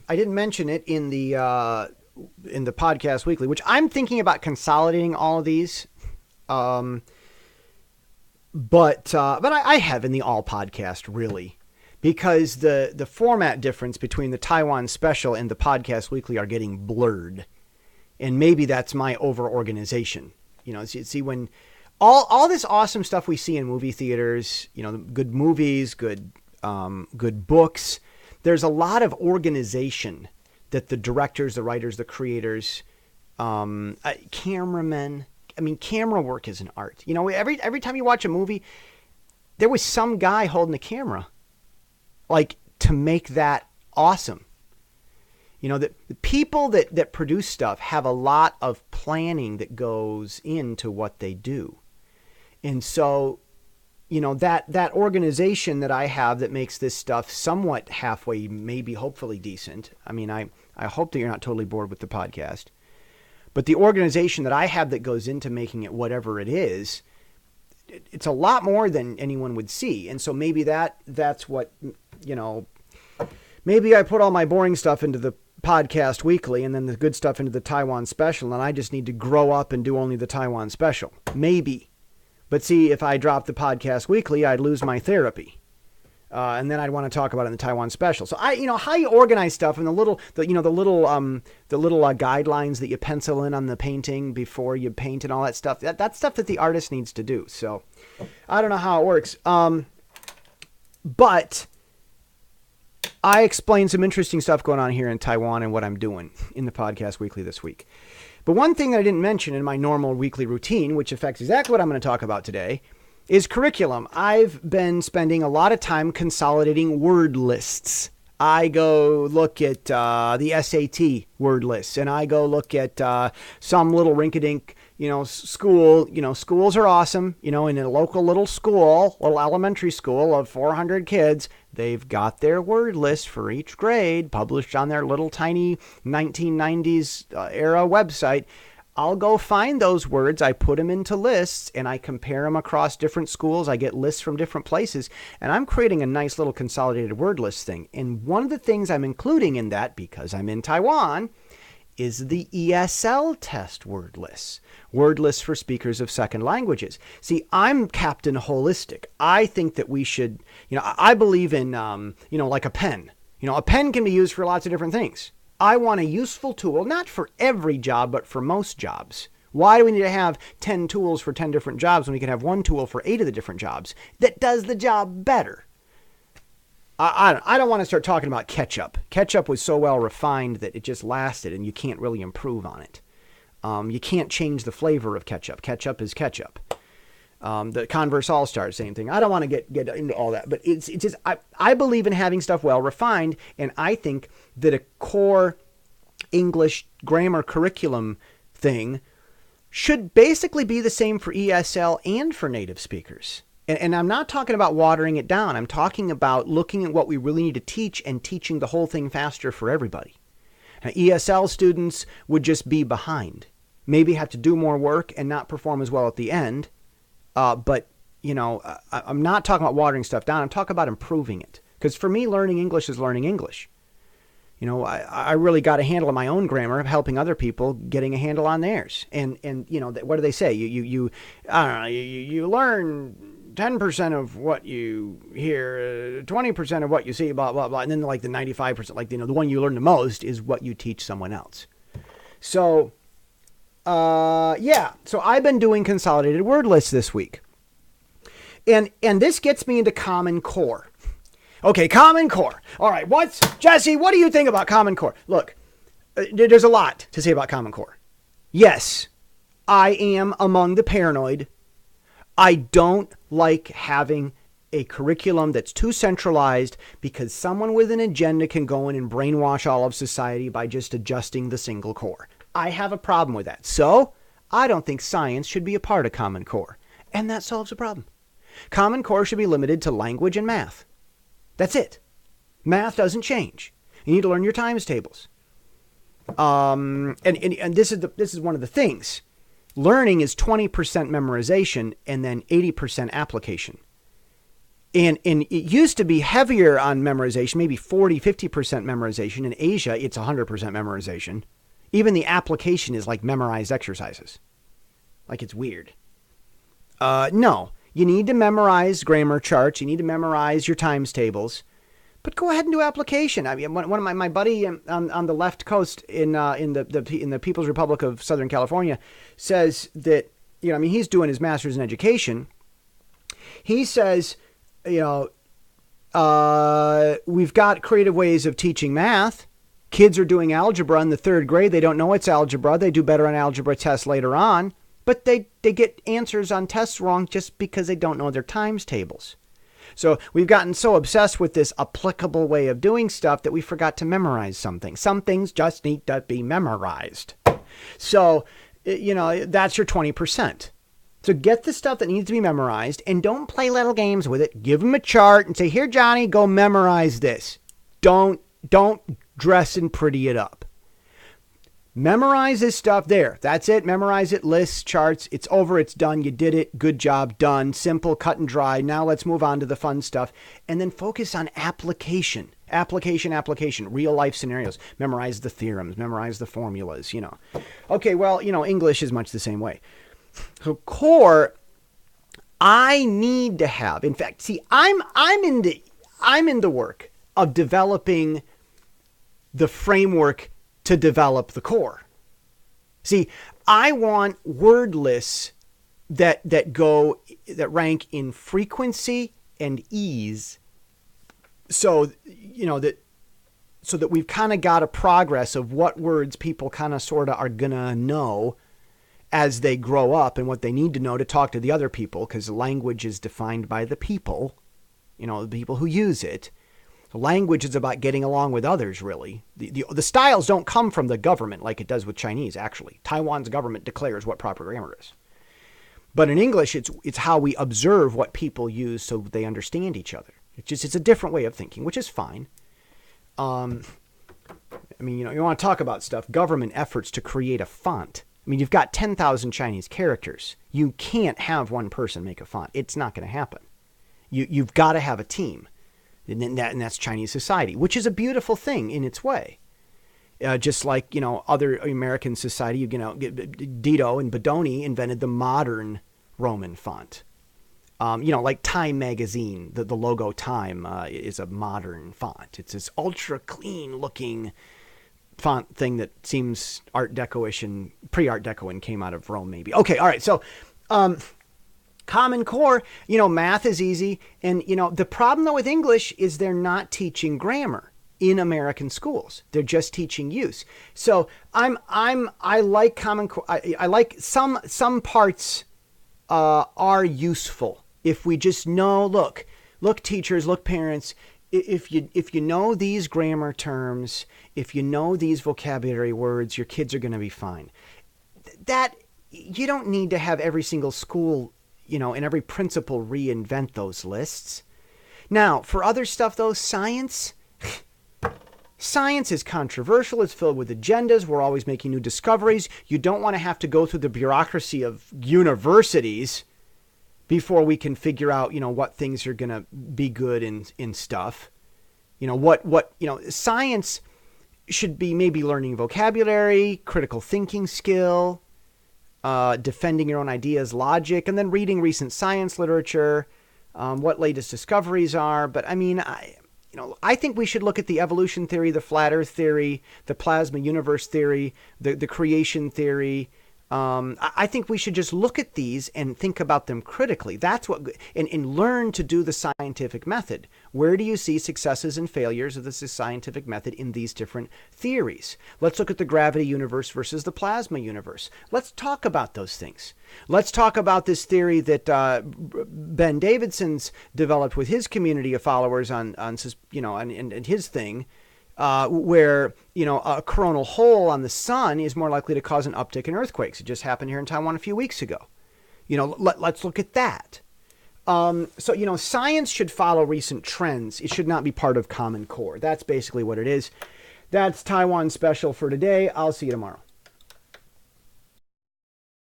I didn't mention it in the podcast weekly, which I'm thinking about consolidating all of these. But I have in the all podcast really, because the format difference between the Taiwan special and the podcast weekly are getting blurred, and maybe that's my over organization. See when all this awesome stuff we see in movie theaters, good movies, good books. There's a lot of organization that the directors, the writers, the creators, cameramen. I mean, camera work is an art. Every time you watch a movie, there was some guy holding the camera, like, to make that awesome. The people that produce stuff have a lot of planning that goes into what they do. And so, that organization that I have that makes this stuff somewhat halfway, maybe hopefully decent. I mean, I hope that you're not totally bored with the podcast. But the organization that I have that goes into making it whatever it is, it's a lot more than anyone would see. And so maybe that's what, maybe I put all my boring stuff into the podcast weekly and then the good stuff into the Taiwan special, and I just need to grow up and do only the Taiwan special. Maybe. But see, if I dropped the podcast weekly, I'd lose my therapy. And then I'd want to talk about it in the Taiwan special. So how you organize stuff and the little guidelines that you pencil in on the painting before you paint and all that stuff. That's stuff that the artist needs to do. So I don't know how it works. But I explained some interesting stuff going on here in Taiwan and what I'm doing in the podcast weekly this week. But one thing that I didn't mention in my normal weekly routine, which affects exactly what I'm going to talk about today, is curriculum. I've been spending a lot of time consolidating word lists. I go look at the SAT word lists, and I go look at some little rinky-dink, school. Schools are awesome. In a local little school, little elementary school of 400 kids, they've got their word list for each grade published on their little tiny 1990s era website. I'll go find those words, I put them into lists, and I compare them across different schools. I get lists from different places, and I'm creating a nice little consolidated word list thing. And one of the things I'm including in that, because I'm in Taiwan, is the ESL test word lists for speakers of second languages. See, I'm Captain Holistic. I think that we should, I believe in, like a pen. A pen can be used for lots of different things. I want a useful tool, not for every job, but for most jobs. Why do we need to have 10 tools for 10 different jobs when we can have one tool for 8 of the different jobs that does the job better? I don't want to start talking about ketchup. Ketchup was so well refined that it just lasted, and you can't really improve on it. You can't change the flavor of ketchup. Ketchup is ketchup. The Converse All-Star, same thing. I don't want to get into all that, but it's just, I believe in having stuff well refined, and I think that a core English grammar curriculum thing should basically be the same for ESL and for native speakers. And I'm not talking about watering it down. I'm talking about looking at what we really need to teach and teaching the whole thing faster for everybody. Now, ESL students would just be behind, maybe have to do more work and not perform as well at the end. But I'm not talking about watering stuff down. I'm talking about improving it. Because for me, learning English is learning English. I really got a handle on my own grammar, helping other people getting a handle on theirs. And what do they say? You learn 10% of what you hear, 20% of what you see, blah, blah, blah. And then like the 95%, the one you learn the most is what you teach someone else. So, so I've been doing consolidated word lists this week. And this gets me into Common Core. Okay, Common Core. All right, Jesse, what do you think about Common Core? Look, there's a lot to say about Common Core. Yes, I am among the paranoid. I don't like having a curriculum that's too centralized because someone with an agenda can go in and brainwash all of society by just adjusting the single core. I have a problem with that. So I don't think science should be a part of Common Core. And that solves the problem. Common Core should be limited to language and math. That's it. Math doesn't change. You need to learn your times tables. And this is one of the things. Learning is 20% memorization and then 80% application. And it used to be heavier on memorization, maybe 40-50% memorization. In Asia, it's 100% memorization. Even the application is like memorized exercises. Like, it's weird. No, you need to memorize grammar charts. You need to memorize your times tables. But go ahead and do application. I mean, one of my buddy on the left coast in the People's Republic of Southern California says that, I mean, he's doing his master's in education. He says, we've got creative ways of teaching math. Kids are doing algebra in the 3rd grade. They don't know it's algebra. They do better on algebra tests later on. But they get answers on tests wrong just because they don't know their times tables. So we've gotten so obsessed with this applicable way of doing stuff that we forgot to memorize something. Some things just need to be memorized. So, that's your 20%. So get the stuff that needs to be memorized and don't play little games with it. Give them a chart and say, here, Johnny, go memorize this. Don't dress and pretty it up. Memorize this stuff there. That's it. Memorize it. Lists, charts. It's over. It's done. You did it. Good job. Done. Simple, cut and dry. Now let's move on to the fun stuff. And then focus on application. Application. Real life scenarios. Memorize the theorems. Memorize the formulas, Okay, well, English is much the same way. So core, I need to have. In fact, see, I'm in the work of developing the framework to develop the core. See, I want word lists that rank in frequency and ease, so that we've kind of got a progress of what words people kind of sort of are gonna know as they grow up and what they need to know to talk to the other people, because language is defined by the people, the people who use it. Language is about getting along with others, really. The styles don't come from the government like it does with Chinese, actually. Taiwan's government declares what proper grammar is. But in English, it's how we observe what people use so they understand each other. It's a different way of thinking, which is fine. You want to talk about stuff, government efforts to create a font. I mean, you've got 10,000 Chinese characters. You can't have one person make a font. It's not going to happen. You've got to have a team. And that's Chinese society, which is a beautiful thing in its way. Just like, other American society, Dido and Bodoni invented the modern Roman font. Like Time magazine, the logo Time is a modern font. It's this ultra clean looking font thing that seems Art Deco-ish and pre-Art Deco and came out of Rome, maybe. Okay, all right. So, Common Core, math is easy. And, the problem though with English is they're not teaching grammar in American schools. They're just teaching use. So I like Common Core. I like some parts are useful if we just know, look teachers, look parents, if you know these grammar terms, if you know these vocabulary words, your kids are going to be fine. That you don't need to have every single school, and every principal reinvent those lists. Now, for other stuff though, science is controversial. It's filled with agendas. We're always making new discoveries. You don't want to have to go through the bureaucracy of universities before we can figure out, what things are going to be good in stuff. Science should be maybe learning vocabulary, critical thinking skill, defending your own ideas, logic, and then reading recent science literature, what latest discoveries are. But I think we should look at the evolution theory, the flat earth theory, the plasma universe theory, the creation theory. I think we should just look at these and think about them critically. That's what, and learn to do the scientific method. Where do you see successes and failures of this scientific method in these different theories? Let's look at the gravity universe versus the plasma universe. Let's talk about those things. Let's talk about this theory that Ben Davidson's developed with his community of followers on his thing. Where, a coronal hole on the sun is more likely to cause an uptick in earthquakes. It just happened here in Taiwan a few weeks ago. Let's look at that. Science should follow recent trends. It should not be part of Common Core. That's basically what it is. That's Taiwan special for today. I'll see you tomorrow.